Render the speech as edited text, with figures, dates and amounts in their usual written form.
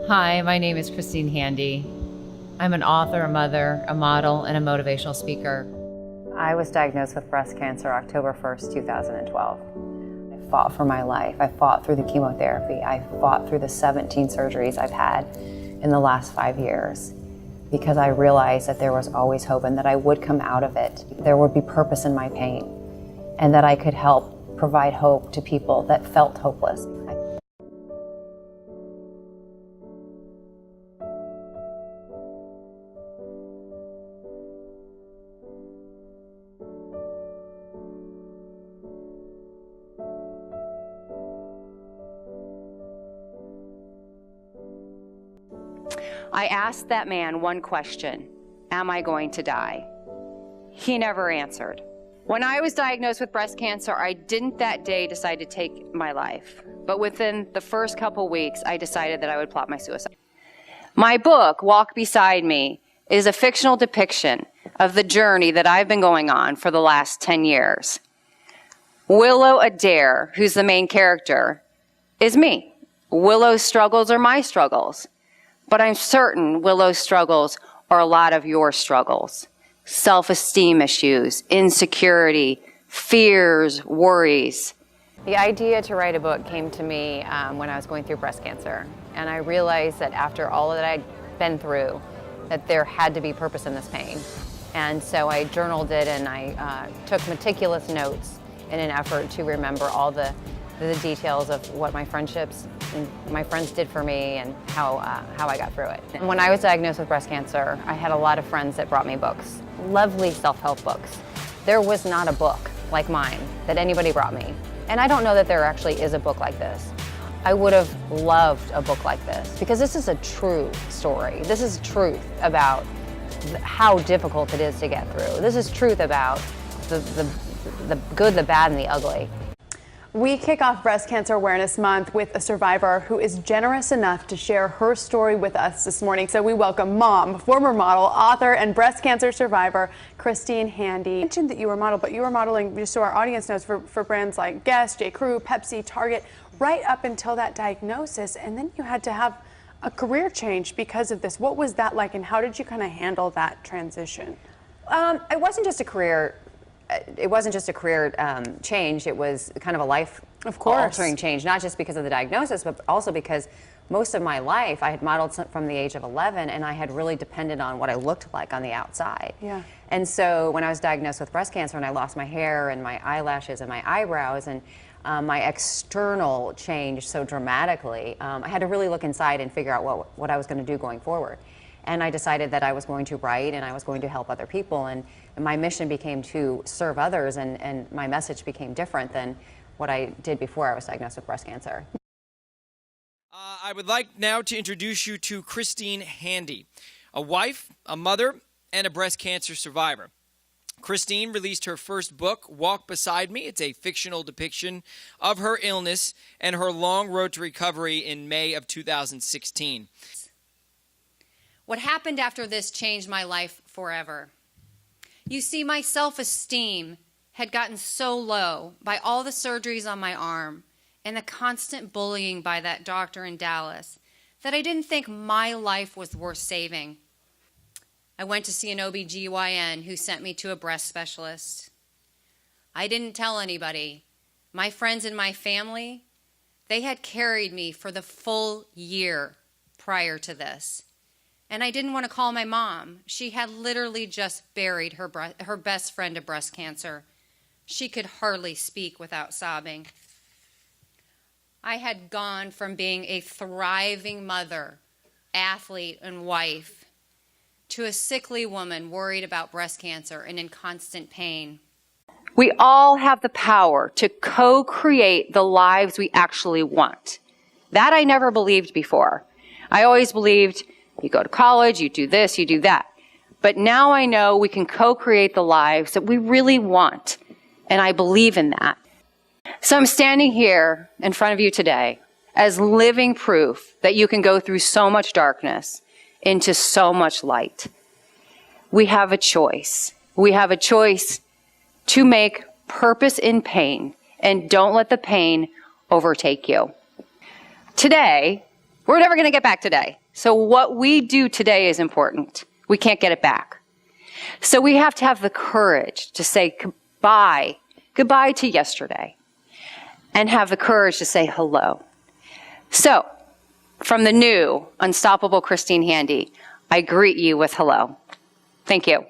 Hi, my name is ChristineHandy. I'm an author, a mother, a model, and a motivational speaker. I was diagnosed with breast cancer October 1st, 2012. I fought for my life. I fought through the chemotherapy. I fought through the 17 surgeries I've had in the last 5 years because I realized that there was always hope and that I would come out of it. There would be purpose in my pain and that I could help provide hope to people that felt hopeless. I asked that man one question: am I going to die? He never answered. When I was diagnosed with breast cancer, I didn't that day decide to take my life. But within the first couple weeks, I decided that I would plot my suicide. My book, Walk Beside Me, is a fictional depiction of the journey that I've been going on for the last 10 years. Willow Adair, who's the main character, is me. Willow's struggles are my struggles. But I'm certain Willow's struggles are a lot of your struggles. Self-esteem issues, insecurity, fears, worries. The idea to write a book came to me when I was going through breast cancer. And I realized that after all that I'd been through, that there had to be purpose in this pain. And so I journaled it and I took meticulous notes in an effort to remember all the details of what my friendships and my friends did for me and how I got through it. And when I was diagnosed with breast cancer, I had a lot of friends that brought me books, lovely self-help books. There was not a book like mine that anybody brought me. And I don't know that there actually is a book like this. I would have loved a book like this because this is a true story. This is truth about how difficult it is to get through. This is truth about the good, the bad, and the ugly. We kick off Breast Cancer Awareness Month with a survivor who is generous enough to share her story with us this morning. So we welcome mom, former model, author, and breast cancer survivor, ChristineHandy. You mentioned that you were a model, but you were modeling, just so our audience knows, for brands like Guess, J. Crew, Pepsi, Target, right up until that diagnosis. And then you had to have a career change because of this. What was that like, and how did you kind of handle that transition? It wasn't just a career. It wasn't just a career change, it was kind of a life-altering change, not just because of the diagnosis, but also because most of my life I had modeled from the age of 11 and I had really depended on what I looked like on the outside. Yeah. And so when I was diagnosed with breast cancer and I lost my hair and my eyelashes and my eyebrows and my external changed so dramatically, I had to really look inside and figure out what I was going to do going forward. And I decided that I was going to write and I was going to help other people. And my mission became to serve others, and my message became different than what I did before I was diagnosed with breast cancer. I would like now to introduce you to ChristineHandy, a wife, a mother, and a breast cancer survivor. Christine released her first book, Walk Beside Me. It's a fictional depiction of her illness and her long road to recovery in May of 2016. What happened after this changed my life forever. You see, my self-esteem had gotten so low by all the surgeries on my arm and the constant bullying by that doctor in Dallas that I didn't think my life was worth saving. I went to see an OB/GYN who sent me to a breast specialist. I didn't tell anybody. My friends and my family, they had carried me for the full year prior to this. And I didn't want to call my mom. She had literally just buried her best friend of breast cancer. She could hardly speak without sobbing. I had gone from being a thriving mother, athlete, and wife to a sickly woman worried about breast cancer and in constant pain. We all have the power to co-create the lives we actually want. That I never believed before. I always believed you go to college, you do this, you do that. But now I know we can co-create the lives that we really want, and I believe in that. So I'm standing here in front of you today as living proof that you can go through so much darkness into so much light. We have a choice. We have a choice to make purpose in pain, and don't let the pain overtake you. Today, We're never going to get back today. So what we do today is important. We can't get it back. So we have to have the courage to say goodbye to yesterday, and have the courage to say hello. So from the new, unstoppable Christine Handy, I greet you with hello. Thank you.